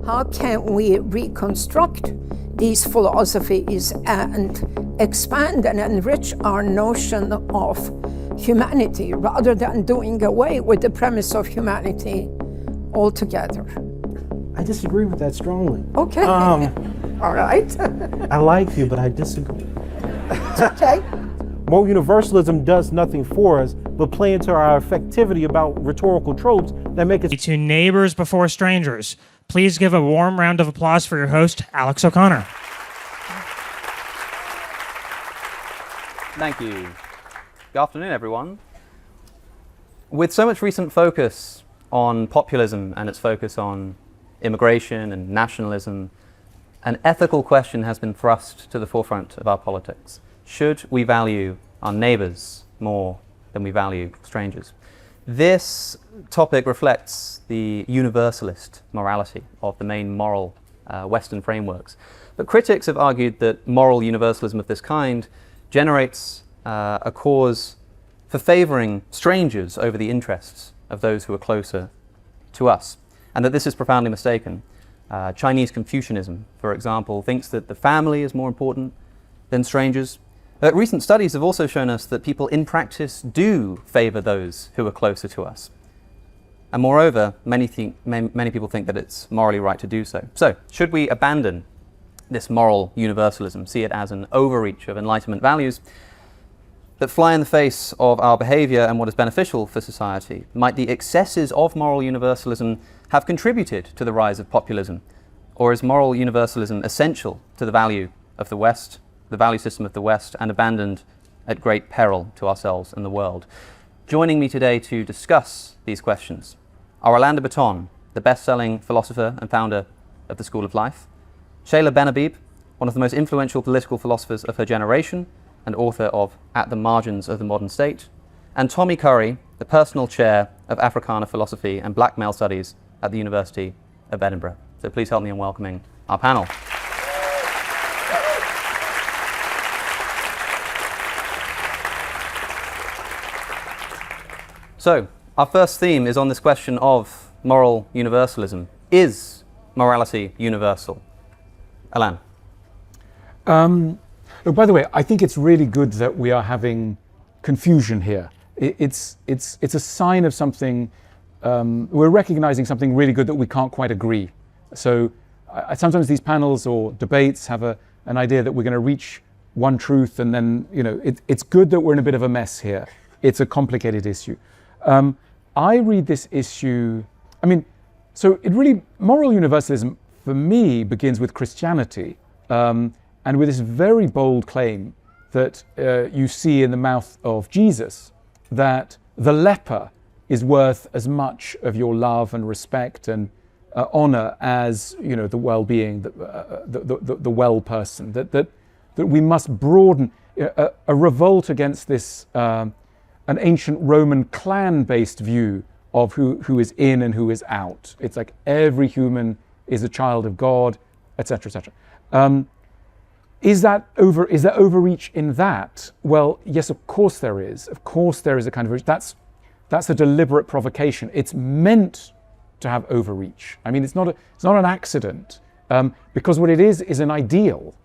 How can we reconstruct these philosophies and expand and enrich our notion of humanity rather than doing away with the premise of humanity altogether? I disagree with that strongly. Okay. All right. I like you, but I disagree. It's okay. Moral universalism does nothing for us but play into our affectivity about rhetorical tropes that make us... To Neighbors Before Strangers. Please give a warm round of applause for your host, Alex O'Connor. Thank you. Good afternoon, everyone. With so much recent focus on populism and its focus on immigration and nationalism, an ethical question has been thrust to the forefront of our politics. Should we value our neighbours more than we value strangers? This topic reflects the universalist morality of the main moral Western frameworks. But critics have argued that moral universalism of this kind generates a cause for favouring strangers over the interests of those who are closer to us, and that this is profoundly mistaken. Chinese Confucianism, for example, thinks that the family is more important than strangers. Recent studies have also shown us that people in practice do favour those who are closer to us. And moreover, many people think that it's morally right to do so. So, should we abandon this moral universalism, see it as an overreach of Enlightenment values that fly in the face of our behaviour and what is beneficial for society? Might the excesses of moral universalism have contributed to the rise of populism? Or is moral universalism essential to the value of the West, the value system of the West, and abandoned at great peril to ourselves and the world? Joining me today to discuss these questions are Orlando Baton, the best-selling philosopher and founder of the School of Life, Shayla Ben-Habib, one of the most influential political philosophers of her generation and author of At the Margins of the Modern State, and Tommy Curry, the personal chair of Africana Philosophy and Black Male Studies at the University of Edinburgh. So please help me in welcoming our panel. So, our first theme is on this question of moral universalism. Is morality universal? Alan. Look, by the way, I think it's really good that we are having confusion here. It's a sign of something. We're recognizing something really good, that we can't quite agree. So sometimes these panels or debates have an idea that we're going to reach one truth, and then, you know, it's good that we're in a bit of a mess here. It's a complicated issue. I read this issue, so moral universalism for me begins with Christianity, and with this very bold claim that you see in the mouth of Jesus, that the leper is worth as much of your love and respect and honor as, you know, the well-being, the well person. That we must broaden a revolt against this an ancient Roman clan-based view of who is in and who is out. It's like every human is a child of God, etc., etc. Is there overreach in that? Well, yes, of course there is. Of course there is a kind of overreach. That's a deliberate provocation. It's meant to have overreach. It's not an accident, because what it is an ideal.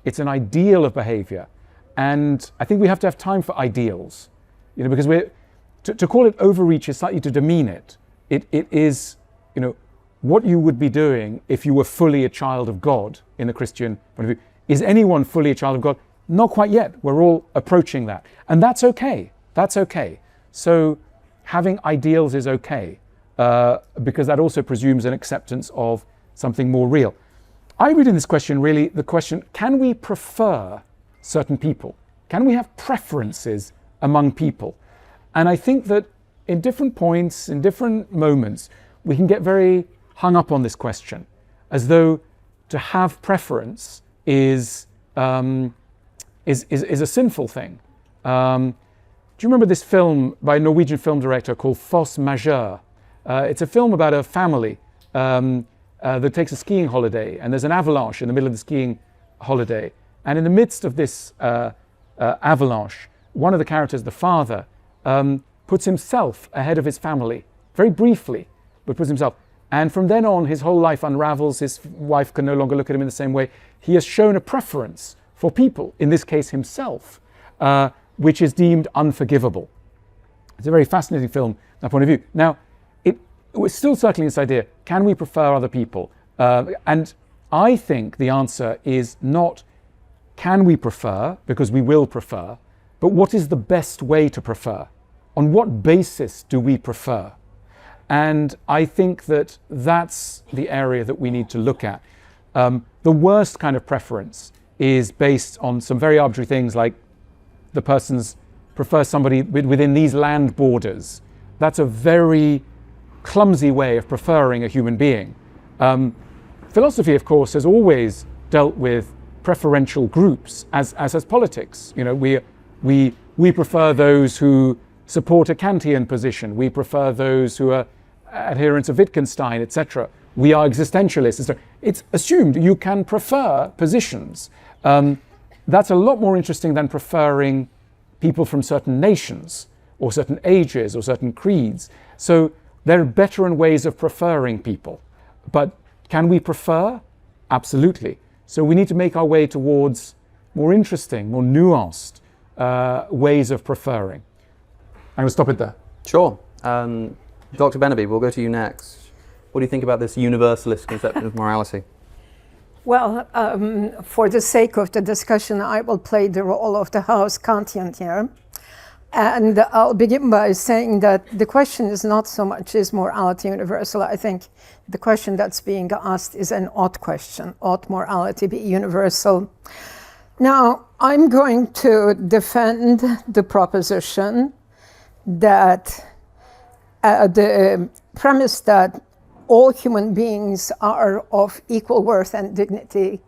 It's an ideal of behavior, and I think we have to have time for ideals. You know, because to call it overreach is slightly to demean it. It is, you know, what you would be doing if you were fully a child of God in the Christian point of view. Is anyone fully a child of God? Not quite yet. We're all approaching that. And that's okay. That's okay. So having ideals is okay, because that also presumes an acceptance of something more real. I read in this question really the question, can we prefer certain people? Can we have preferences among people? And I think that in different points, in different moments, we can get very hung up on this question, as though to have preference is a sinful thing. Do you remember this film by a Norwegian film director called Force Majeure? It's a film about a family that takes a skiing holiday, and there's an avalanche in the middle of the skiing holiday. And in the midst of this avalanche, one of the characters, the father, puts himself ahead of his family, very briefly, but puts himself. And from then on, his whole life unravels. His wife can no longer look at him in the same way. He has shown a preference for people, in this case himself, which is deemed unforgivable. It's a very fascinating film from that point of view. Now, we're still circling this idea, can we prefer other people? And I think the answer is not can we prefer, because we will prefer, but what is the best way to prefer? On what basis do we prefer? And I think that that's the area that we need to look at. The worst kind of preference is based on some very arbitrary things like the person's prefers somebody within these land borders. That's a very clumsy way of preferring a human being. Philosophy, of course, has always dealt with preferential groups, as has politics. You know, we prefer those who support a Kantian position. We prefer those who are adherents of Wittgenstein, etc. We are existentialists. So it's assumed you can prefer positions. That's a lot more interesting than preferring people from certain nations or certain ages or certain creeds. So there are better ways of preferring people. But can we prefer? Absolutely. So we need to make our way towards more interesting, more nuanced ways of preferring. I'm going to stop it there. Sure. Dr. Beneby, we'll go to you next. What do you think about this universalist conception of morality? Well, for the sake of the discussion, I will play the role of the House Kantian here. And I'll begin by saying that the question is not so much is morality universal. I think the question that's being asked is an ought question. Ought morality be universal? Now, I'm going to defend the proposition that the premise that all human beings are of equal worth and dignity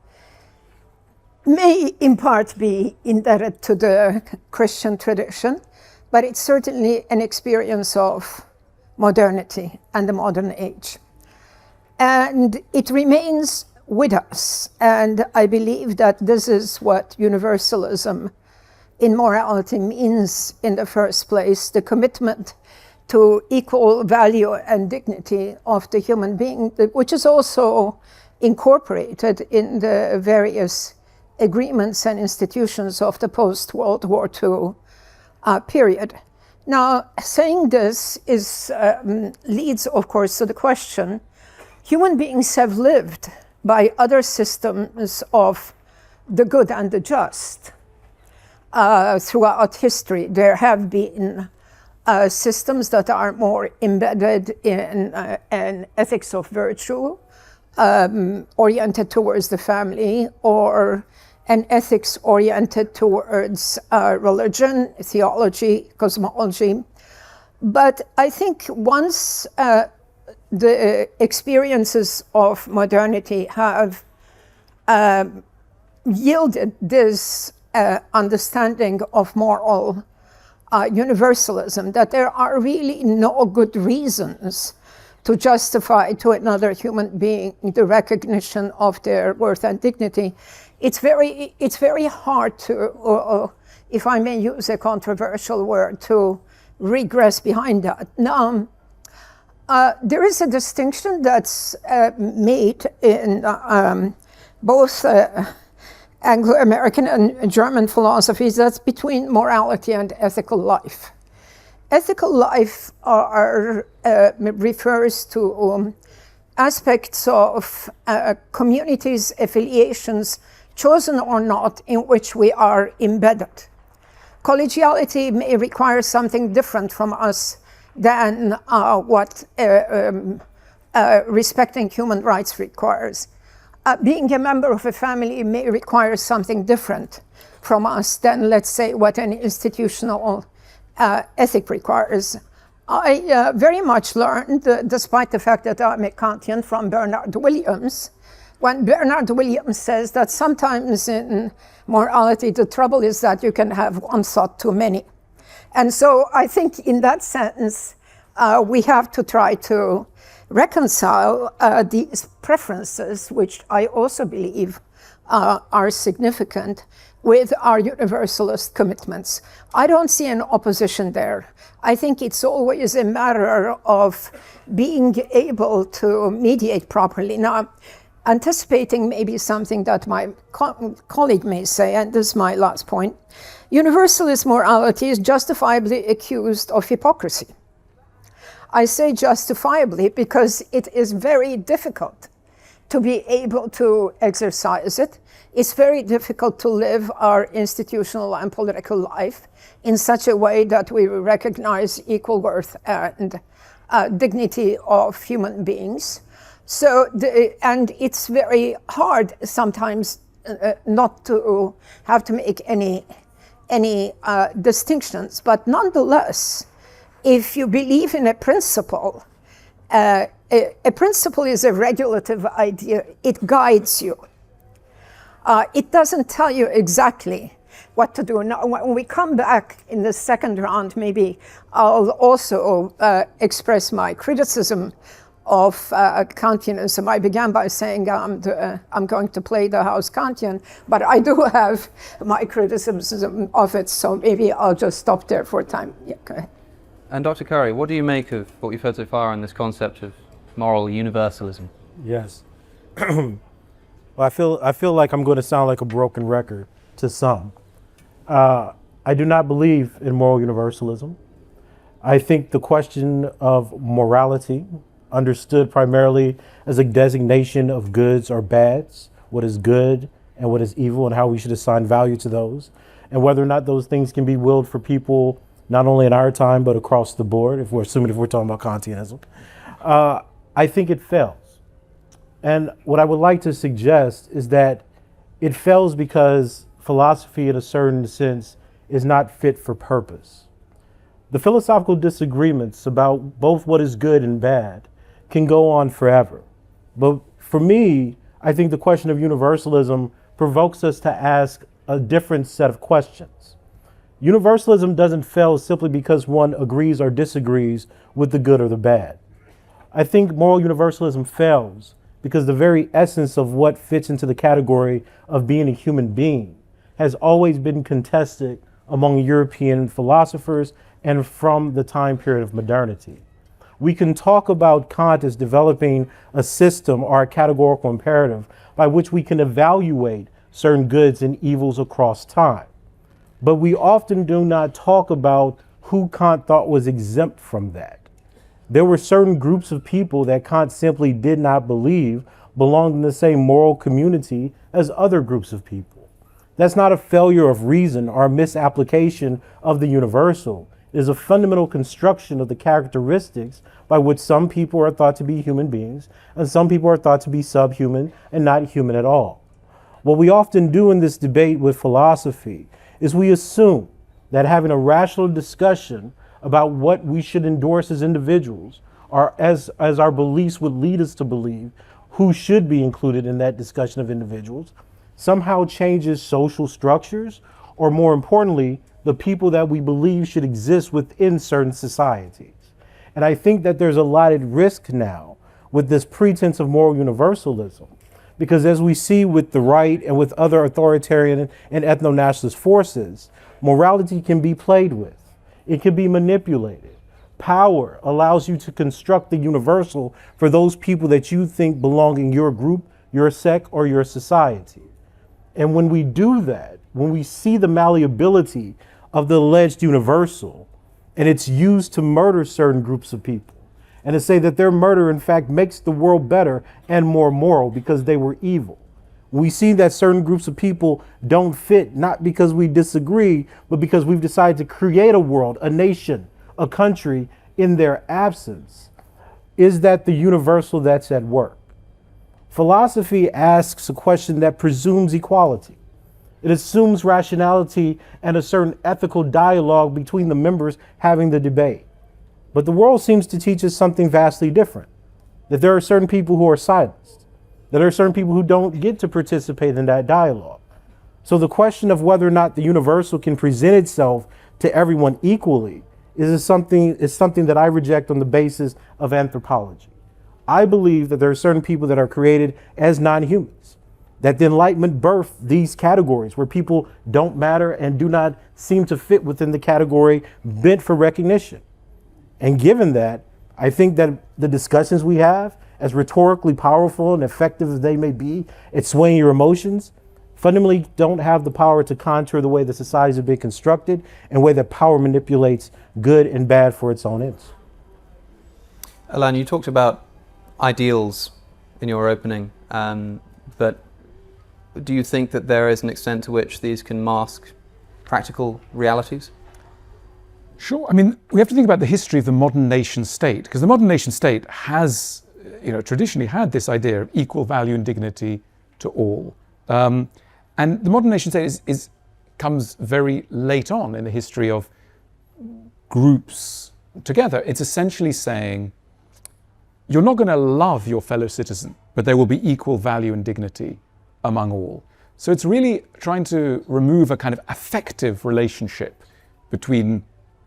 may in part be indebted to the Christian tradition, but it's certainly an experience of modernity and the modern age. And it remains with us. And I believe that this is what universalism in morality means in the first place, the commitment to equal value and dignity of the human being, which is also incorporated in the various agreements and institutions of the post-World War II period. Now, saying this leads, of course, to the question, human beings have lived by other systems of the good and the just throughout history. There have been systems that are more embedded in an ethics of virtue, oriented towards the family, or an ethics oriented towards religion, theology, cosmology. But I think once the experiences of modernity have yielded this understanding of moral universalism, that there are really no good reasons to justify to another human being the recognition of their worth and dignity, it's very hard to, if I may use a controversial word, to regress behind that. Now, there is a distinction that's made in both Anglo-American and German philosophies, that's between morality and ethical life. Ethical life refers to aspects of communities, affiliations, chosen or not, in which we are embedded. Collegiality may require something different from us than what respecting human rights requires. Being a member of a family may require something different from us than, let's say, what an institutional ethic requires. I very much learned, despite the fact that I'm a Kantian, from Bernard Williams, when Bernard Williams says that sometimes in morality, the trouble is that you can have one thought too many. And so I think in that sense, we have to try to reconcile these preferences, which I also believe are significant, with our universalist commitments. I don't see an opposition there. I think it's always a matter of being able to mediate properly. Now, anticipating maybe something that my colleague may say, and this is my last point, universalist morality is justifiably accused of hypocrisy. I say justifiably because it is very difficult to be able to exercise it. It's very difficult to live our institutional and political life in such a way that we recognize equal worth and dignity of human beings. So, and it's very hard sometimes not to have to make any distinctions, but nonetheless, if you believe in a principle, a principle is a regulative idea. It guides you. It doesn't tell you exactly what to do. Now, when we come back in the second round, maybe I'll also express my criticism of Kantianism. I began by saying I'm going to play the house Kantian, but I do have my criticism of it, so maybe I'll just stop there for a time. Yeah, go ahead. And Dr. Curry, what do you make of what we've heard so far on this concept of moral universalism? Yes. Well, I feel like I'm going to sound like a broken record to some. I do not believe in moral universalism. I think the question of morality, understood primarily as a designation of goods or bads, what is good and what is evil, and how we should assign value to those, and whether or not those things can be willed for people not only in our time but across the board, if we're talking about Kantianism. I think it fails. And what I would like to suggest is that it fails because philosophy, in a certain sense, is not fit for purpose. The philosophical disagreements about both what is good and bad can go on forever. But for me, I think the question of universalism provokes us to ask a different set of questions. Universalism doesn't fail simply because one agrees or disagrees with the good or the bad. I think moral universalism fails because the very essence of what fits into the category of being a human being has always been contested among European philosophers and from the time period of modernity. We can talk about Kant as developing a system or a categorical imperative by which we can evaluate certain goods and evils across time. But we often do not talk about who Kant thought was exempt from that. There were certain groups of people that Kant simply did not believe belonged in the same moral community as other groups of people. That's not a failure of reason or a misapplication of the universal. It is a fundamental construction of the characteristics by which some people are thought to be human beings and some people are thought to be subhuman and not human at all. What we often do in this debate with philosophy is we assume that having a rational discussion about what we should endorse as individuals, or as our beliefs would lead us to believe who should be included in that discussion of individuals, somehow changes social structures, or more importantly, the people that we believe should exist within certain societies. And I think that there's a lot at risk now with this pretense of moral universalism, because as we see with the right and with other authoritarian and ethno-nationalist forces, morality can be played with. It can be manipulated. Power allows you to construct the universal for those people that you think belong in your group, your sect, or your society. And when we do that, when we see the malleability of the alleged universal, and it's used to murder certain groups of people, and to say that their murder, in fact, makes the world better and more moral because they were evil. We see that certain groups of people don't fit, not because we disagree, but because we've decided to create a world, a nation, a country in their absence. Is that the universal that's at work? Philosophy asks a question that presumes equality. It assumes rationality and a certain ethical dialogue between the members having the debate. But the world seems to teach us something vastly different, that there are certain people who are silenced, that there are certain people who don't get to participate in that dialogue. So the question of whether or not the universal can present itself to everyone equally is something that I reject on the basis of anthropology. I believe that there are certain people that are created as non-humans, that the Enlightenment birthed these categories where people don't matter and do not seem to fit within the category meant for recognition. And given that, I think that the discussions we have, as rhetorically powerful and effective as they may be at swaying your emotions, fundamentally don't have the power to contour the way the societies have been constructed and the way that power manipulates good and bad for its own ends. Alan, you talked about ideals in your opening, but do you think that there is an extent to which these can mask practical realities? Sure. I mean, we have to think about the history of the modern nation state, because the modern nation state has, traditionally had this idea of equal value and dignity to all. And the modern nation state comes very late on in the history of groups together. It's essentially saying, you're not going to love your fellow citizen, but there will be equal value and dignity among all. So it's really trying to remove a kind of affective relationship between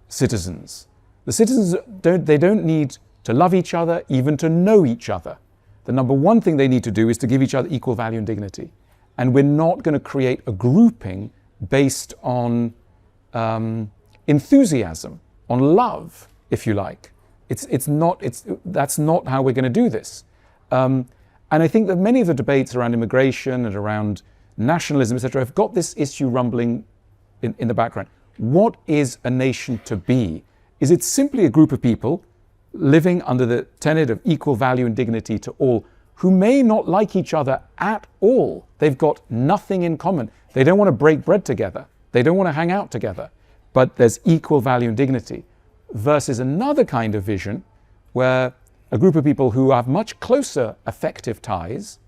citizens. The citizens don't need to love each other, even to know each other. The number one thing they need to do is to give each other equal value and dignity. And we're not going to create a grouping based on enthusiasm, on love, if you like. That's not how we're going to do this. And I think that many of the debates around immigration and around nationalism, etc., have got this issue rumbling in the background. What is a nation to be? Is it simply a group of people living under the tenet of equal value and dignity to all, who may not like each other at all? They've got nothing in common. They don't want to break bread together. They don't want to hang out together. But there's equal value and dignity. Versus another kind of vision where a group of people who have much closer affective ties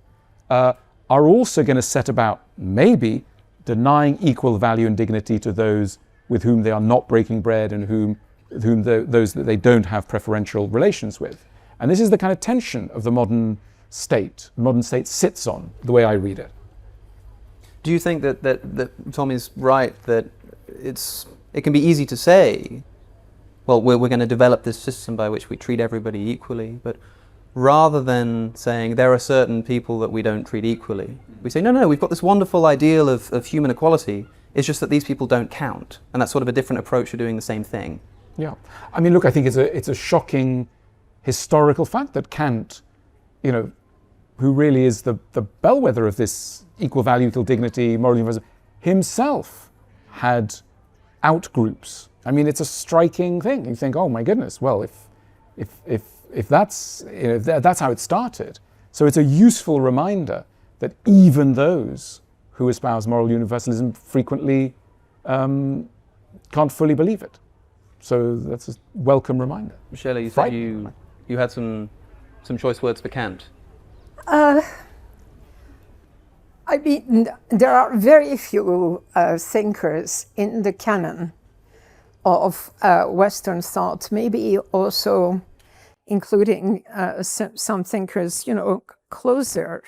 are also going to set about maybe denying equal value and dignity to those with whom they are not breaking bread and those that they don't have preferential relations with. And this is the kind of tension of the modern state. The modern state sits on, the way I read it. Do you think that Tommy's right, that it can be easy to say, well, we're going to develop this system by which we treat everybody equally, but rather than saying there are certain people that we don't treat equally, we say, no, we've got this wonderful ideal of human equality, it's just that these people don't count, and that's sort of a different approach to doing the same thing. Yeah, I mean, look, I think it's a shocking historical fact that Kant, who really is the bellwether of this equal value, equal dignity, moral universalism, himself had outgroups. I mean, it's a striking thing. You think, oh my goodness, well, if that's that's how it started. So it's a useful reminder that even those who espouse moral universalism frequently can't fully believe it. So that's a welcome reminder. Michelle, you said you had some choice words for Kant. I mean, there are very few thinkers in the canon of Western thought, maybe also including some thinkers, closer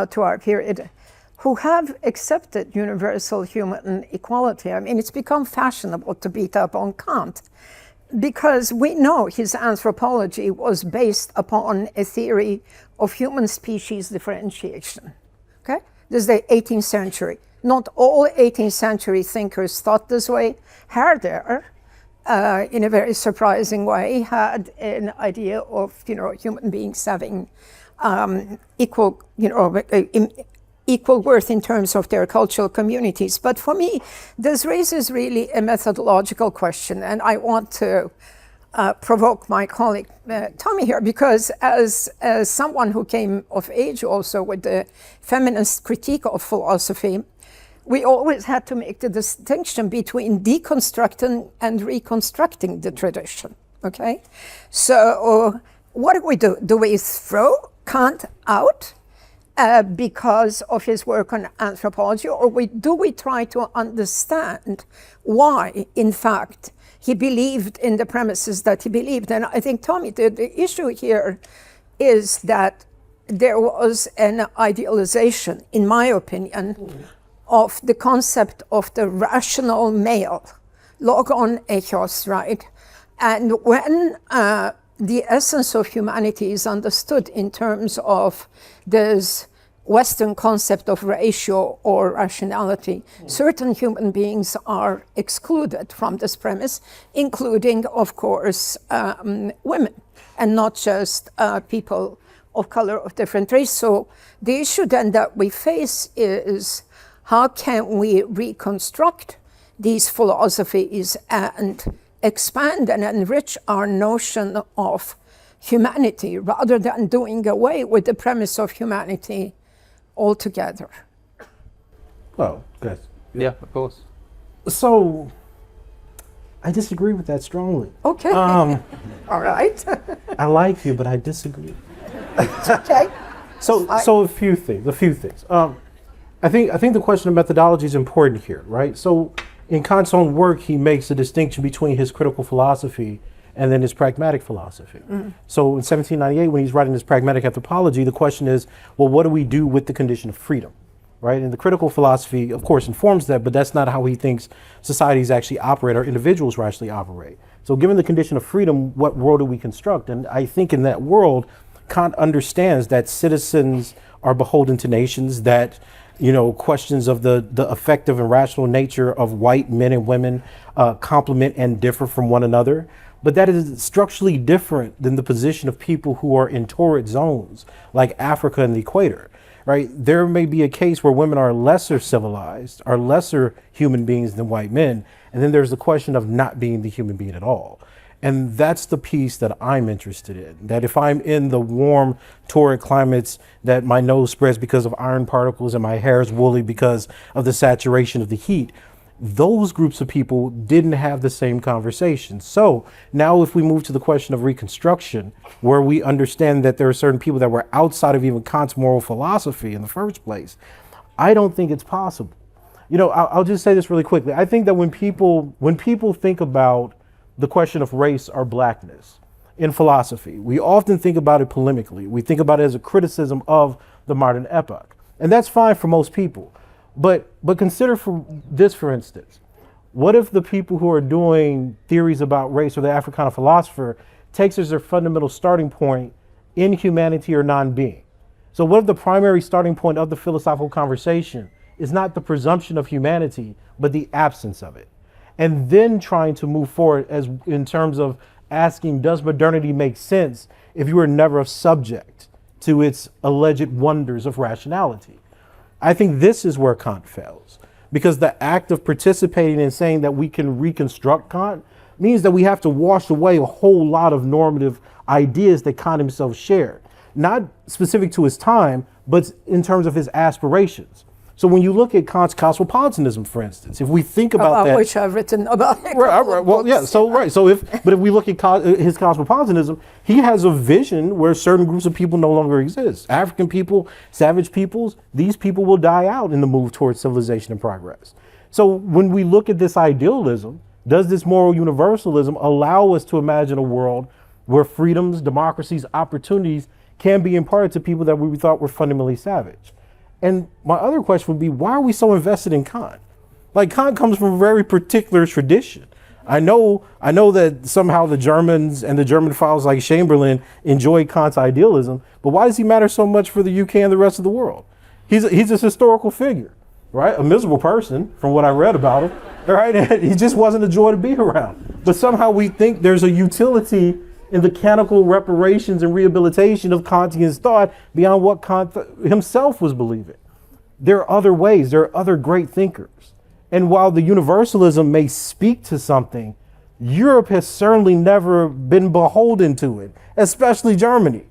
to our period, who have accepted universal human equality. I mean, it's become fashionable to beat up on Kant because we know his anthropology was based upon a theory of human species differentiation. Okay? This is the 18th century. Not all 18th century thinkers thought this way. Herder, in a very surprising way, had an idea of human beings having equal worth in terms of their cultural communities. But for me, this raises really a methodological question, and I want to provoke my colleague Tommy here, because as someone who came of age also with the feminist critique of philosophy, we always had to make the distinction between deconstructing and reconstructing the tradition, okay? So what do? Do we throw Kant out because of his work on anthropology, or do we try to understand why, in fact, he believed in the premises that he believed? And I think, Tommy, the issue here is that there was an idealization, in my opinion, of the concept of the rational male, logon echos, right? And when the essence of humanity is understood in terms of this Western concept of ratio or rationality, certain human beings are excluded from this premise, including, of course, women, and not just people of color of different race. So the issue then that we face is how can we reconstruct these philosophies and expand and enrich our notion of humanity rather than doing away with the premise of humanity altogether. Well, good. Yeah, of course. So, I disagree with that strongly. Okay. All right. I like you, but I disagree. Okay. So a few things. I think the question of methodology is important here, right? So, in Kant's own work, he makes a distinction between his critical philosophy and then his pragmatic philosophy. So in 1798, when he's writing his pragmatic anthropology, the question is, well, what do we do with the condition of freedom, right? And the critical philosophy, of course, informs that, but that's not how he thinks societies actually operate or individuals actually operate. So given the condition of freedom, what world do we construct? And I think in that world, Kant understands that citizens are beholden to nations, that questions of the effective and rational nature of white men and women complement and differ from one another. But that is structurally different than the position of people who are in torrid zones like Africa and the equator, right? There may be a case where women are lesser civilized, are lesser human beings than white men. And then there's the question of not being the human being at all. And that's the piece that I'm interested in, that if I'm in the warm, torrid climates, that my nose spreads because of iron particles and my hair is woolly because of the saturation of the heat, those groups of people didn't have the same conversation. So now if we move to the question of reconstruction, where we understand that there are certain people that were outside of even Kant's moral philosophy in the first place, I don't think it's possible. I'll just say this really quickly. I think that when people think about the question of race or blackness in philosophy, we often think about it polemically. We think about it as a criticism of the modern epoch. And that's fine for most people. But consider for instance, what if the people who are doing theories about race or the Africana philosopher takes as their fundamental starting point inhumanity or non-being? So what if the primary starting point of the philosophical conversation is not the presumption of humanity, but the absence of it? And then trying to move forward as in terms of asking, does modernity make sense if you are never subject to its alleged wonders of rationality? I think this is where Kant fails, because the act of participating in saying that we can reconstruct Kant means that we have to wash away a whole lot of normative ideas that Kant himself shared, not specific to his time, but in terms of his aspirations. So when you look at Kant's cosmopolitanism, for instance, if we think about that, which I've written about. Right. Well, yeah. So right. So if we look at his cosmopolitanism, he has a vision where certain groups of people no longer exist. African people, savage peoples, these people will die out in the move towards civilization and progress. So when we look at this idealism, does this moral universalism allow us to imagine a world where freedoms, democracies, opportunities can be imparted to people that we thought were fundamentally savage? And my other question would be, why are we so invested in Kant? Like, Kant comes from a very particular tradition. I know that somehow the Germans and the Germanophiles like Chamberlain enjoy Kant's idealism, but why does he matter so much for the UK and the rest of the world? He's a historical figure, right? A miserable person, from what I read about him, right? And he just wasn't a joy to be around. But somehow we think there's a utility in the canonical reparations and rehabilitation of Kantian thought beyond what Kant himself was believing. There are other ways, there are other great thinkers. And while the universalism may speak to something, Europe has certainly never been beholden to it, especially Germany.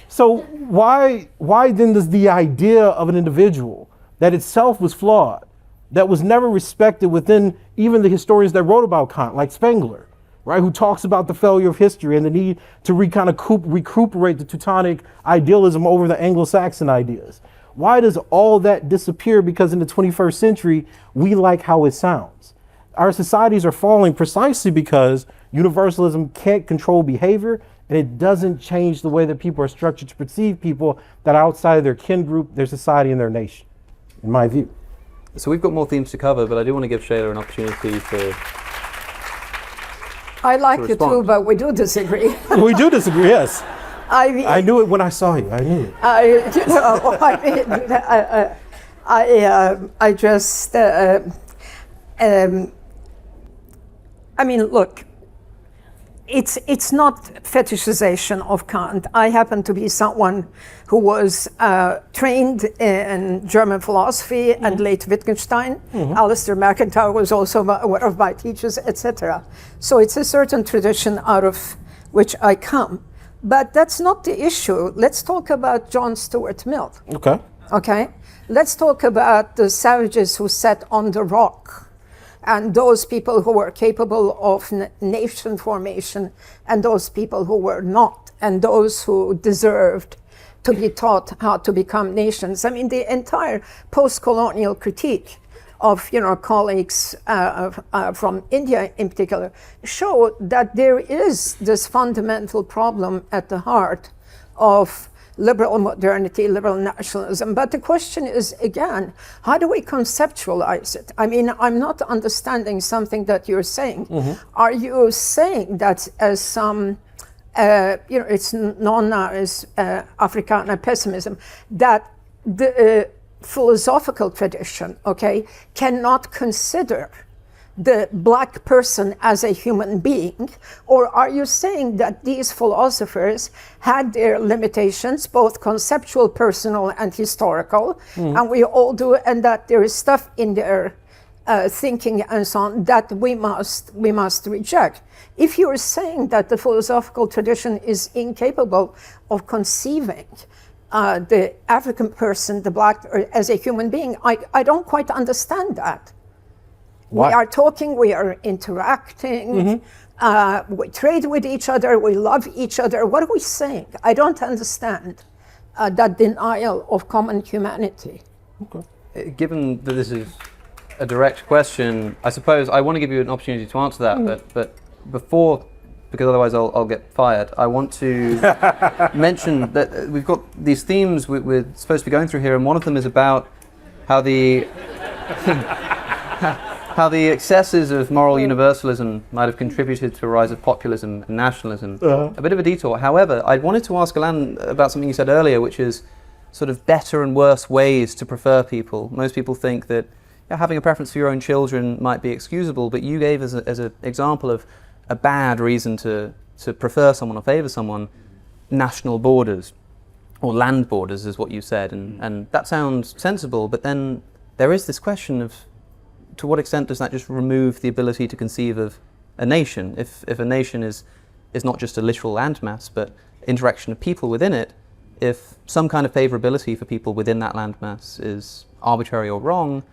So why then does the idea of an individual that itself was flawed, that was never respected within even the historians that wrote about Kant, like Spengler, right, who talks about the failure of history and the need to recuperate the Teutonic idealism over the Anglo-Saxon ideas? Why does all that disappear? Because in the 21st century, we like how it sounds. Our societies are falling precisely because universalism can't control behavior, and it doesn't change the way that people are structured to perceive people that are outside of their kin group, their society, and their nation, in my view. So we've got more themes to cover, but I do want to give Shayla an opportunity I like you too, respond. but we do disagree. We do disagree, yes. I mean, I knew it when I saw you. I knew it. you know, I just, I mean, look, it's not fetishization of Kant. I happen to be someone who was trained in German philosophy and late Wittgenstein. Alistair McIntyre was also one of my teachers, etc. So it's a certain tradition out of which I come. But that's not the issue. Let's talk about John Stuart Mill. Okay. Okay? Let's talk about the savages who sat on the rock, and those people who were capable of nation formation, and those people who were not, and those who deserved to be taught how to become nations. I mean, the entire post-colonial critique of, you know, colleagues from India in particular show that there is this fundamental problem at the heart of liberal modernity, liberal nationalism. But the question is, again, how do we conceptualize it? I mean, I'm not understanding something that you're saying. Are you saying that as some, you know, it's known now as Afrikaner pessimism, that the philosophical tradition, okay, cannot consider the black person as a human being? Or are you saying that these philosophers had their limitations, both conceptual, personal, and historical, and we all do, and that there is stuff in their thinking and so on that we must reject? If you're saying that the philosophical tradition is incapable of conceiving the African person, the black, as a human being, I don't quite understand that. Why? We are talking, we are interacting, we trade with each other, we love each other. What are we saying? I don't understand that denial of common humanity. Okay. Given that this is a direct question, I suppose I want to give you an opportunity to answer that, but before, because otherwise I'll get fired, I want to mention that we've got these themes we're supposed to be going through here, and one of them is about how the how the excesses of moral universalism might have contributed to a rise of populism and nationalism. A bit of a detour. However, I wanted to ask Alain about something you said earlier, which is sort of better and worse ways to prefer people. Most people think that having a preference for your own children might be excusable, but you gave as an example of a bad reason to prefer someone or favour someone, national borders, or land borders is what you said, and that sounds sensible, but then there is this question of, to what extent does that just remove the ability to conceive of a nation? If a nation is not just a literal landmass, but interaction of people within it, if some kind of favourability for people within that landmass is arbitrary or wrong,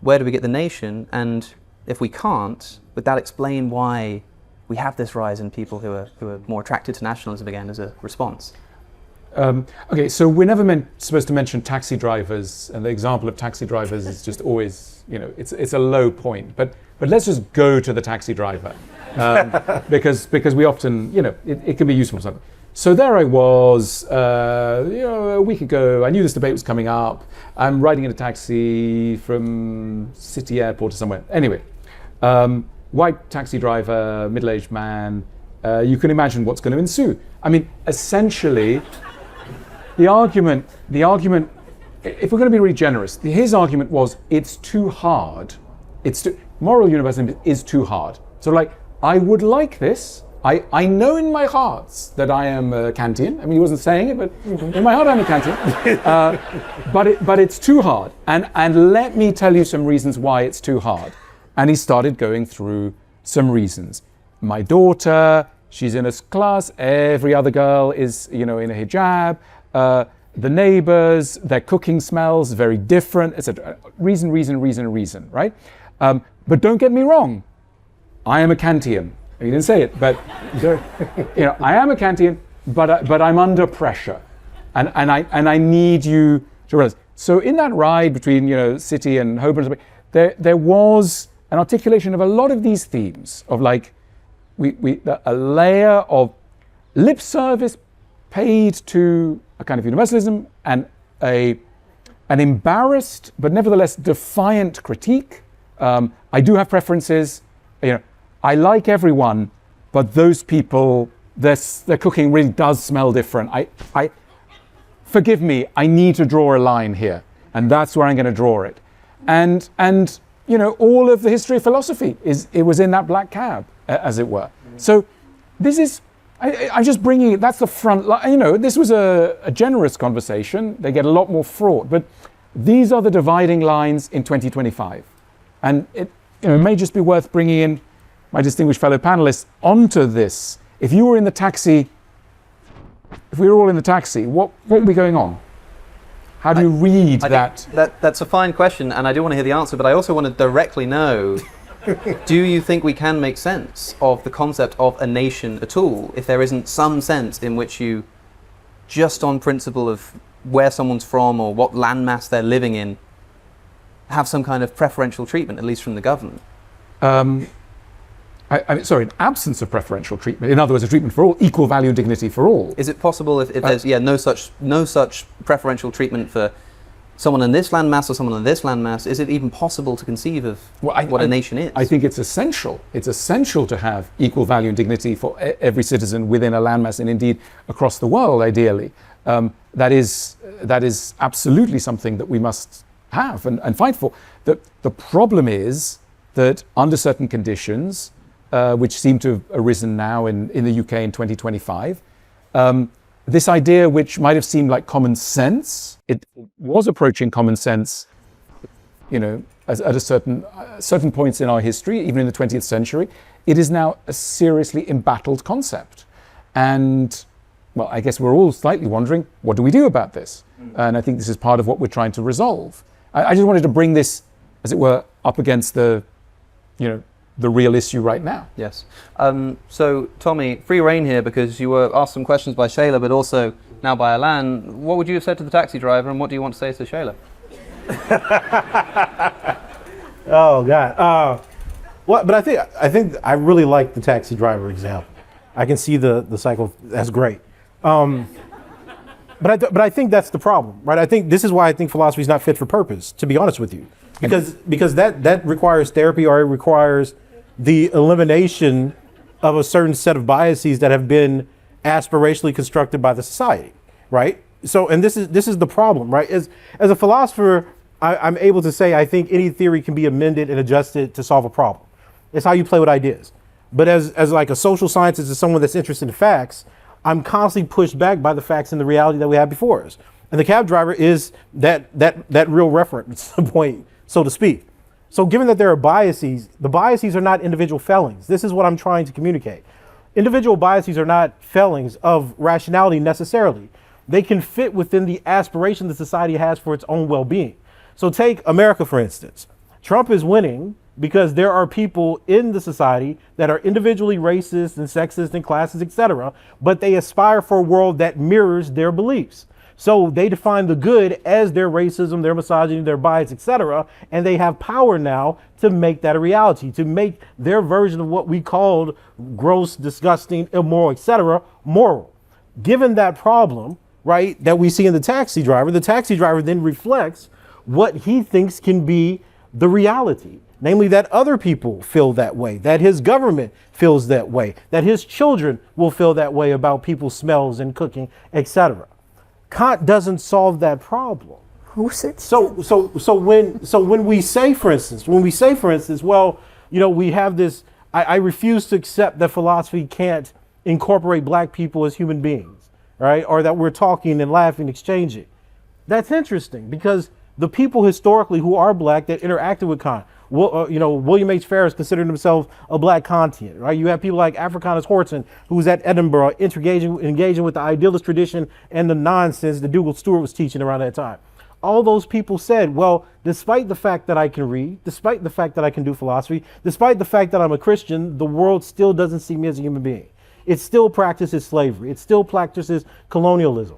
where do we get the nation? And if we can't, would that explain why we have this rise in people who are more attracted to nationalism again as a response? Okay, so we're never supposed to mention taxi drivers, and the example of taxi drivers is just always, you know, it's a low point. But let's just go to the taxi driver, because we often, you know, it can be useful for something. So there I was, you know, a week ago. I knew this debate was coming up. I'm riding in a taxi from City Airport to somewhere. Anyway, white taxi driver, middle-aged man. You can imagine what's going to ensue. I mean, essentially, the argument, if we're going to be really generous, his argument was, it's too hard. Moral universalism is too hard. So like, I would like this. I know in my heart that I am a Kantian. I mean, he wasn't saying it, but in my heart I'm a Kantian. But it's too hard. And let me tell you some reasons why it's too hard. And he started going through some reasons. My daughter, she's in a class. Every other girl is, you know, in a hijab. The neighbors, their cooking smells very different, etc. Reason, right? But don't get me wrong. I am a Kantian. He didn't say it, but you know, I am a Kantian, but I'm under pressure, and I need you to realize. So in that ride between, you know, City and Holborn, there was an articulation of a lot of these themes of like a layer of lip service paid to a kind of universalism and an embarrassed but nevertheless defiant critique. I do have preferences, you know. I like everyone, but those people, their cooking really does smell different. Forgive me, I need to draw a line here, and that's where I'm going to draw it. And you know, all of the history of philosophy it was in that black cab, as it were. So this is, I'm just bringing it, that's the front line. You know, this was a generous conversation. They get a lot more fraught, but these are the dividing lines in 2025. And it may just be worth bringing in my distinguished fellow panelists onto this. If you were in the taxi, if we were all in the taxi, what would be going on? How do you read that? That's a fine question, and I do want to hear the answer, but I also want to directly know, do you think we can make sense of the concept of a nation at all, if there isn't some sense in which you, just on principle of where someone's from or what landmass they're living in, have some kind of preferential treatment, at least from the government? Sorry, an absence of preferential treatment. In other words, a treatment for all, equal value and dignity for all. Is it possible if there's no such preferential treatment for someone in this landmass or someone in this landmass? Is it even possible to conceive of what a nation is? I think it's essential. It's essential to have equal value and dignity for every citizen within a landmass, and indeed across the world, ideally. That is absolutely something that we must have and fight for. The problem is that under certain conditions, which seem to have arisen now in the UK in 2025. This idea, which might have seemed like common sense, it was approaching common sense, you know, at a certain points in our history, even in the 20th century. It is now a seriously embattled concept. And, well, I guess we're all slightly wondering, what do we do about this? And I think this is part of what we're trying to resolve. I just wanted to bring this, as it were, up against the real issue right now. Yes. So, Tommy, free reign here, because you were asked some questions by Shayla, but also now by Alan. What would you have said to the taxi driver, and what do you want to say to Shayla? Oh God. But I think I really like the taxi driver example. I can see the cycle. That's great. But I think that's the problem, right? I think this is why I think philosophy is not fit for purpose, to be honest with you, because that requires therapy, or it requires the elimination of a certain set of biases that have been aspirationally constructed by the society, right? So, and this is the problem, right? As a philosopher, I'm able to say I think any theory can be amended and adjusted to solve a problem. It's how you play with ideas. But as like a social scientist, as someone that's interested in facts, I'm constantly pushed back by the facts and the reality that we have before us. And the cab driver is that real reference point, so to speak. So given that there are biases, the biases are not individual failings. This is what I'm trying to communicate. Individual biases are not failings of rationality necessarily. They can fit within the aspiration that society has for its own well-being. So take America, for instance. Trump is winning because there are people in the society that are individually racist and sexist and classist, etc., but they aspire for a world that mirrors their beliefs. So they define the good as their racism, their misogyny, their bias, etc., and they have power now to make that a reality, to make their version of what we called gross, disgusting, immoral, etc., moral. Given that problem, right, that we see in the taxi driver then reflects what he thinks can be the reality. Namely, that other people feel that way, that his government feels that way, that his children will feel that way about people's smells and cooking, etc. Kant doesn't solve that problem. Who said so? When we say, for instance, well, you know, we have this. I refuse to accept that philosophy can't incorporate black people as human beings, right? Or that we're talking and laughing, exchanging. That's interesting because the people historically who are black that interacted with Kant, William H. Ferris considered himself a black Kantian, right? You have people like Africanus Horton, who was at Edinburgh, engaging with the idealist tradition and the nonsense that Douglas Stewart was teaching around that time. All those people said, well, despite the fact that I can read, despite the fact that I can do philosophy, despite the fact that I'm a Christian, the world still doesn't see me as a human being. It still practices slavery. It still practices colonialism.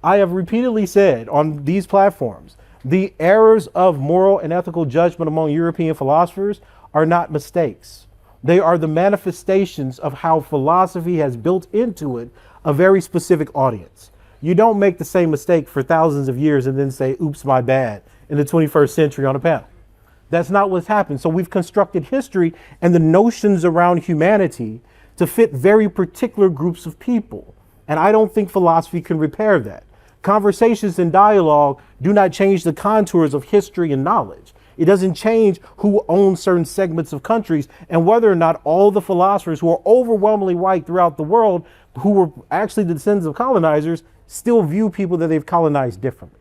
I have repeatedly said on these platforms, the errors of moral and ethical judgment among European philosophers are not mistakes. They are the manifestations of how philosophy has built into it a very specific audience. You don't make the same mistake for thousands of years and then say, oops, my bad, in the 21st century on a panel. That's not what's happened. So we've constructed history and the notions around humanity to fit very particular groups of people. And I don't think philosophy can repair that. Conversations and dialogue do not change the contours of history and knowledge. It doesn't change who owns certain segments of countries and whether or not all the philosophers who are overwhelmingly white throughout the world, who were actually the descendants of colonizers, still view people that they've colonized differently.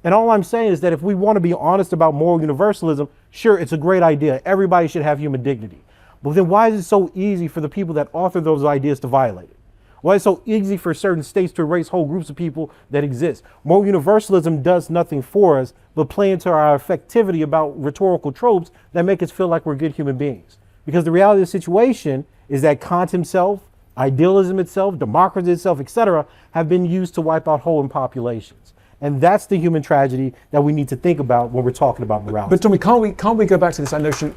And all I'm saying is that if we want to be honest about moral universalism, sure, it's a great idea. Everybody should have human dignity. But then why is it so easy for the people that author those ideas to violate it? Why is it so easy for certain states to erase whole groups of people that exist? Moral universalism does nothing for us but play into our affectivity about rhetorical tropes that make us feel like we're good human beings. Because the reality of the situation is that Kant himself, idealism itself, democracy itself, etc., have been used to wipe out whole populations. And that's the human tragedy that we need to think about when we're talking about morality. But Tommy, can't we go back to this notion?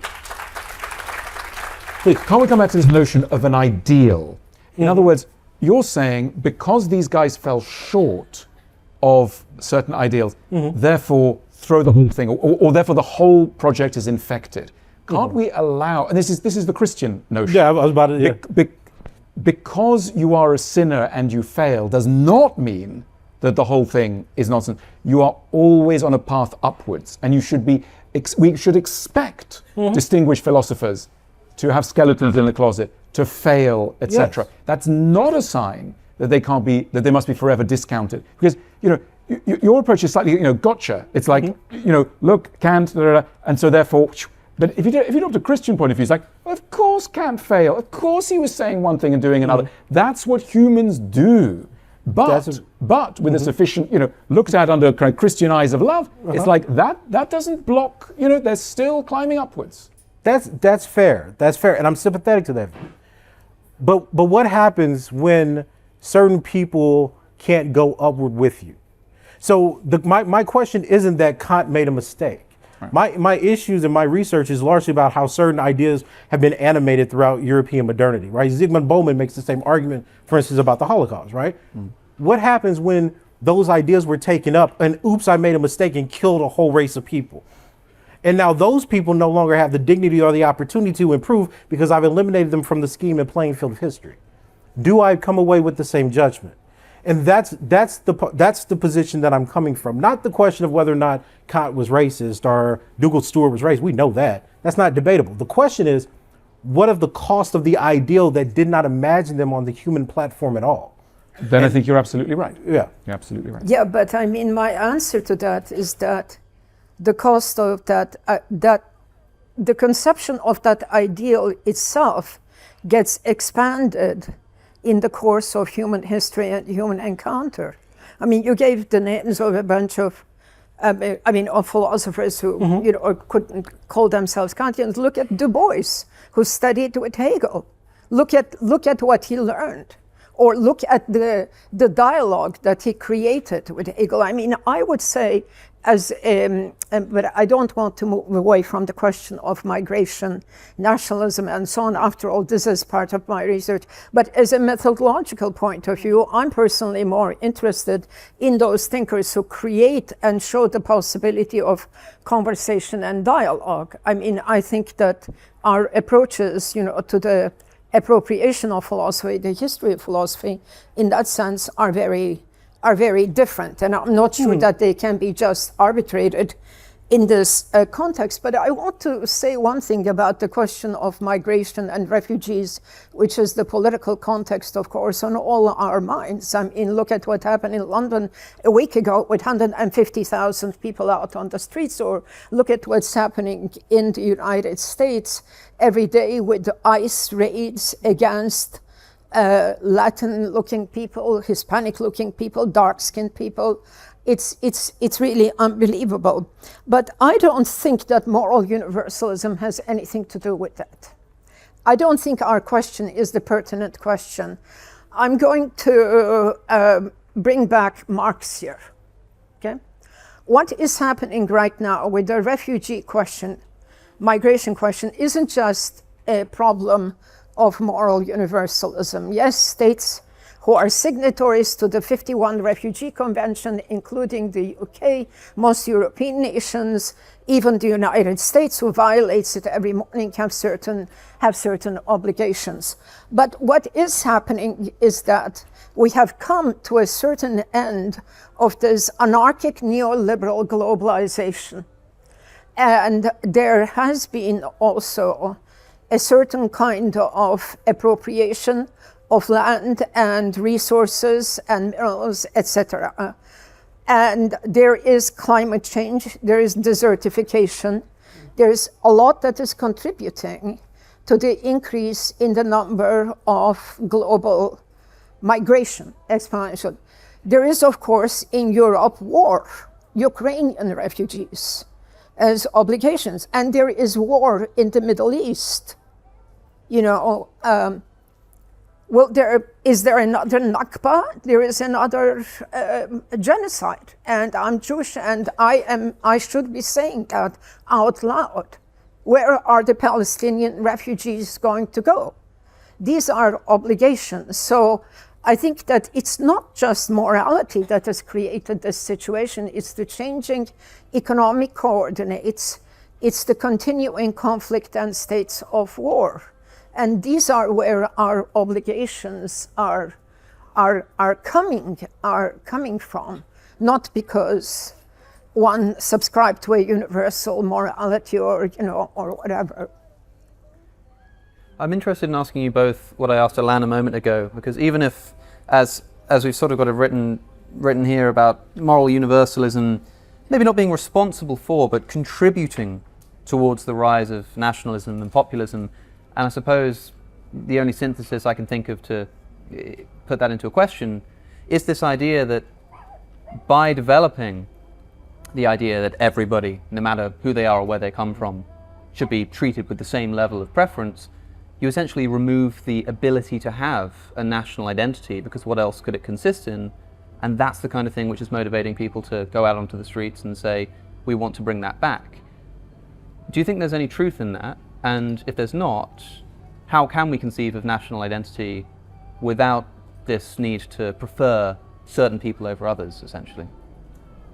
Please, can't we come back to this notion of an ideal? In other words, you're saying because these guys fell short of certain ideals, therefore throw the whole thing, or therefore the whole project is infected. Can't we allow? And this is the Christian notion. Yeah, I was about to. Yeah. Because you are a sinner and you fail does not mean that the whole thing is nonsense. You are always on a path upwards, and you should be. We should expect distinguished philosophers to have skeletons in the closet, to fail, etc. Yes. That's not a sign that they can't be, that they must be forever discounted. Because your approach is slightly gotcha. It's like look, Kant, and so therefore. But if you adopt a Christian point of view, it's like, of course Kant failed. Of course he was saying one thing and doing another. That's what humans do. But with a sufficient, looked at under kind of Christian eyes of love, it's like that doesn't block, they're still climbing upwards. That's fair. That's fair. And I'm sympathetic to that. But what happens when certain people can't go upward with you? So my question isn't that Kant made a mistake. My issues and my research is largely about how certain ideas have been animated throughout European modernity, right? Zygmunt Bauman makes the same argument, for instance, about the Holocaust, right? What happens when those ideas were taken up and oops, I made a mistake and killed a whole race of people? And now those people no longer have the dignity or the opportunity to improve because I've eliminated them from the scheme and playing field of history. Do I come away with the same judgment? And that's the position that I'm coming from. Not the question of whether or not Kant was racist or Douglas Stewart was racist. We know that. That's not debatable. The question is, what of the cost of the ideal that did not imagine them on the human platform at all? Then I think you're absolutely right. Yeah. You're absolutely right. Yeah, but I mean, my answer to that is that the cost of that, the conception of that ideal itself gets expanded in the course of human history and human encounter. I mean, you gave the names of a bunch of, of philosophers who, couldn't call themselves Kantians. Look at Du Bois, who studied with Hegel. Look at what he learned, or look at the dialogue that he created with Hegel. I mean, I would say, but I don't want to move away from the question of migration, nationalism, and so on. After all, this is part of my research. But as a methodological point of view, I'm personally more interested in those thinkers who create and show the possibility of conversation and dialogue. I mean, I think that our approaches, to the appropriation of philosophy, the history of philosophy, in that sense, are very different, and I'm not sure that they can be just arbitrated in this context. But I want to say one thing about the question of migration and refugees, which is the political context, of course, on all our minds. I mean, look at what happened in London a week ago with 150,000 people out on the streets, or look at what's happening in the United States every day with ICE raids against Latin-looking people, Hispanic-looking people, dark-skinned people. It's really unbelievable. But I don't think that moral universalism has anything to do with that. I don't think our question is the pertinent question. I'm going to bring back Marx here. Okay? What is happening right now with the refugee question, migration question, isn't just a problem of moral universalism. Yes, states who are signatories to the 51 Refugee Convention, including the UK, most European nations, even the United States, who violates it every morning, have certain obligations. But what is happening is that we have come to a certain end of this anarchic neoliberal globalization. And there has been also a certain kind of appropriation of land and resources and minerals, etc. And there is climate change, there is desertification, there's a lot that is contributing to the increase in the number of global migration, exponential. There is, of course, in Europe, war, Ukrainian refugees as obligations, and there is war in the Middle East. Well, is there another Nakba? There is another genocide, and I'm Jewish, and I should be saying that out loud. Where are the Palestinian refugees going to go? These are obligations. So I think that it's not just morality that has created this situation, it's the changing economic coordinates, it's the continuing conflict and states of war. And these are where our obligations are coming from, not because one subscribed to a universal morality or whatever. I'm interested in asking you both what I asked Alan a moment ago, because even if, as we've sort of got it written here about moral universalism, maybe not being responsible for, but contributing towards the rise of nationalism and populism, and I suppose the only synthesis I can think of to put that into a question is this idea that by developing the idea that everybody, no matter who they are or where they come from, should be treated with the same level of preference, you essentially remove the ability to have a national identity, because what else could it consist in? And that's the kind of thing which is motivating people to go out onto the streets and say, we want to bring that back. Do you think there's any truth in that? And if there's not, how can we conceive of national identity without this need to prefer certain people over others, essentially?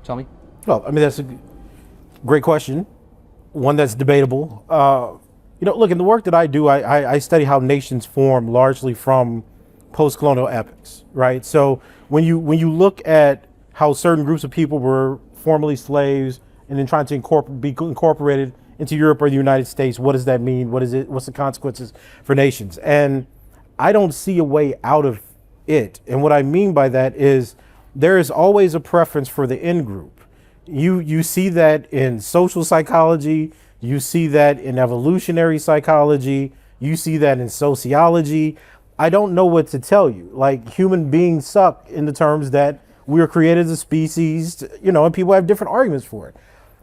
Tommy? Well, I mean, that's a great question, one that's debatable. Look, in the work that I do, I study how nations form largely from post-colonial epochs, right? So when you look at how certain groups of people were formerly slaves and then trying to be incorporated into Europe or the United States, what does that mean? What's the consequences for nations? And I don't see a way out of it. And what I mean by that is there is always a preference for the in group. You see that in social psychology, you see that in evolutionary psychology, you see that in sociology. I don't know what to tell you. Like, human beings suck in the terms that we were created as a species, and people have different arguments for it.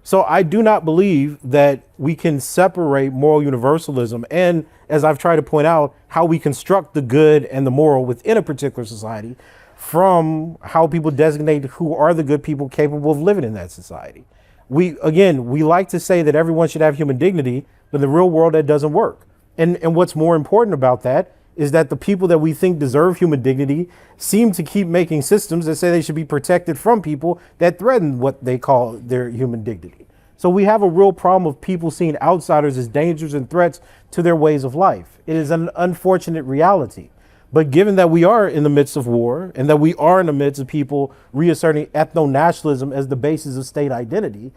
So I do not believe that we can separate moral universalism and, as I've tried to point out, how we construct the good and the moral within a particular society from how people designate who are the good people capable of living in that society. We like to say that everyone should have human dignity, but in the real world that doesn't work. And what's more important about that is that the people that we think deserve human dignity seem to keep making systems that say they should be protected from people that threaten what they call their human dignity. So we have a real problem of people seeing outsiders as dangers and threats to their ways of life. It is an unfortunate reality. But given that we are in the midst of war and that we are in the midst of people reasserting ethno-nationalism as the basis of state identity,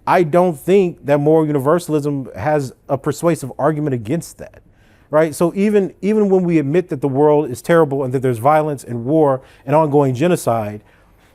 I don't think that moral universalism has a persuasive argument against that. Right. So even when we admit that the world is terrible and that there's violence and war and ongoing genocide,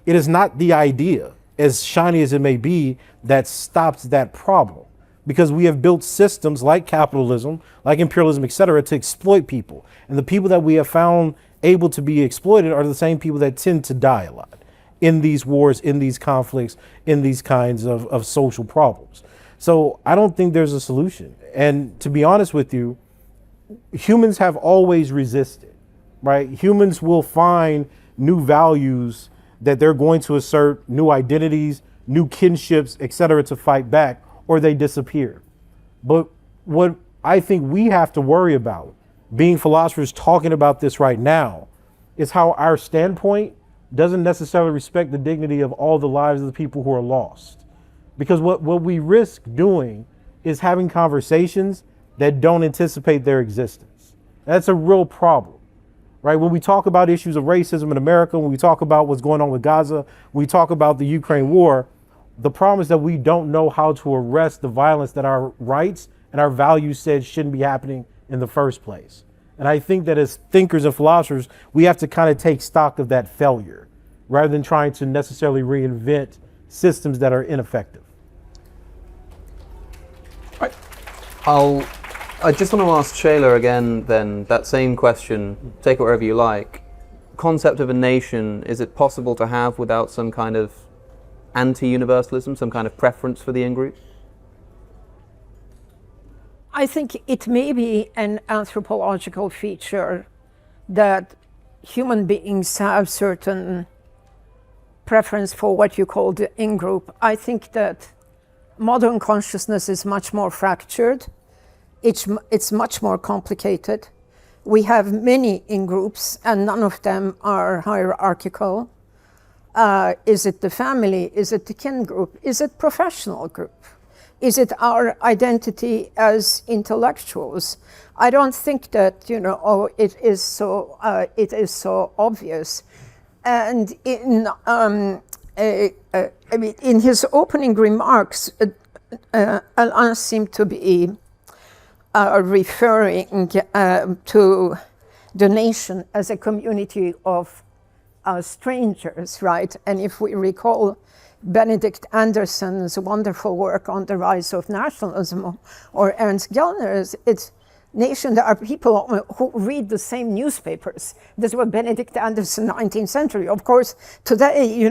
it is not the idea, as shiny as it may be, that stops that problem. Because we have built systems like capitalism, like imperialism, etc., to exploit people. And the people that we have found able to be exploited are the same people that tend to die a lot in these wars, in these conflicts, in these kinds of social problems. So I don't think there's a solution. And to be honest with you, humans have always resisted, right? Humans will find new values that they're going to assert, new identities, new kinships, etc., to fight back, or they disappear. But what I think we have to worry about, being philosophers talking about this right now, is how our standpoint doesn't necessarily respect the dignity of all the lives of the people who are lost. Because what we risk doing is having conversations that don't anticipate their existence. That's a real problem, right? When we talk about issues of racism in America, when we talk about what's going on with Gaza, when we talk about the Ukraine war, the problem is that we don't know how to arrest the violence that our rights and our values said shouldn't be happening in the first place. And I think that as thinkers and philosophers, we have to kind of take stock of that failure rather than trying to necessarily reinvent systems that are ineffective. I just want to ask Shayla again then, that same question, take it wherever you like. Concept of a nation, is it possible to have without some kind of anti-universalism, some kind of preference for the in-group? I think it may be an anthropological feature that human beings have certain preference for what you call the in-group. I think that modern consciousness is much more fractured. It's much more complicated. We have many in-groups and none of them are hierarchical. Is it the family? Is it the kin group? Is it professional group? Is it our identity as intellectuals? I don't think that, it is so obvious. And in his opening remarks, Alain seemed to be referring to the nation as a community of strangers, right? And if we recall Benedict Anderson's wonderful work on the rise of nationalism, or Ernst Gellner's, it's nation, there are people who read the same newspapers. This was Benedict Anderson, 19th century. Of course, today,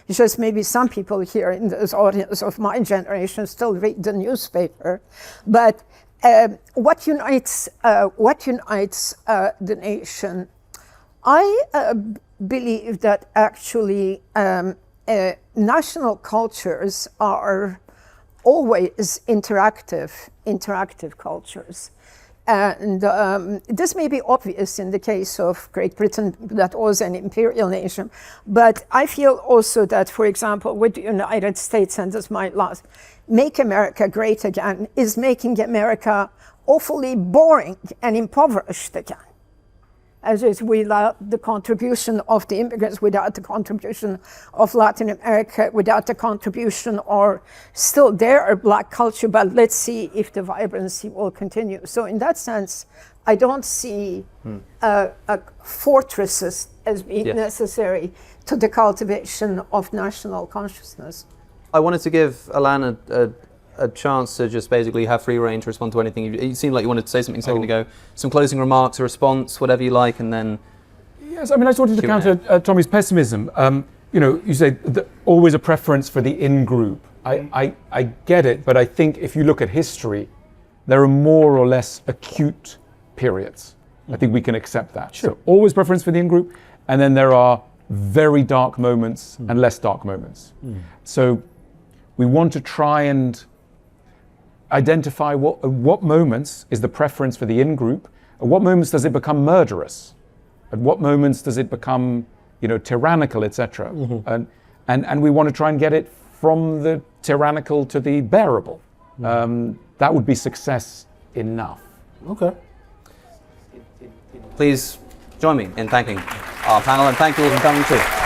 it's just maybe some people here in this audience of my generation still read the newspaper. But what unites the nation? I believe that actually national cultures are always interactive cultures. And this may be obvious in the case of Great Britain, that was an imperial nation. But I feel also that, for example, with the United States, and this might last, Make America Great Again is making America awfully boring and impoverished again. As is without the contribution of the immigrants, without the contribution of Latin America, without the contribution, or still there, Black culture, but let's see if the vibrancy will continue. So in that sense, I don't see fortresses as being necessary to the cultivation of national consciousness. I wanted to give Alain a chance to just basically have free reign to respond to anything. You seemed like you wanted to say something a second ago. Some closing remarks, a response, whatever you like, and then... Yes, I just wanted to counter Tommy's pessimism. You say always a preference for the in-group. I get it, but I think if you look at history, there are more or less acute periods. I think we can accept that. Sure. So always preference for the in-group, and then there are very dark moments and less dark moments. So we want to try and identify what moments is the preference for the in-group, at what moments does it become murderous, at what moments does it become, tyrannical, etc. And we want to try and get it from the tyrannical to the bearable. That would be success enough. Okay. Please join me in thanking our panel, and thank you all for coming too.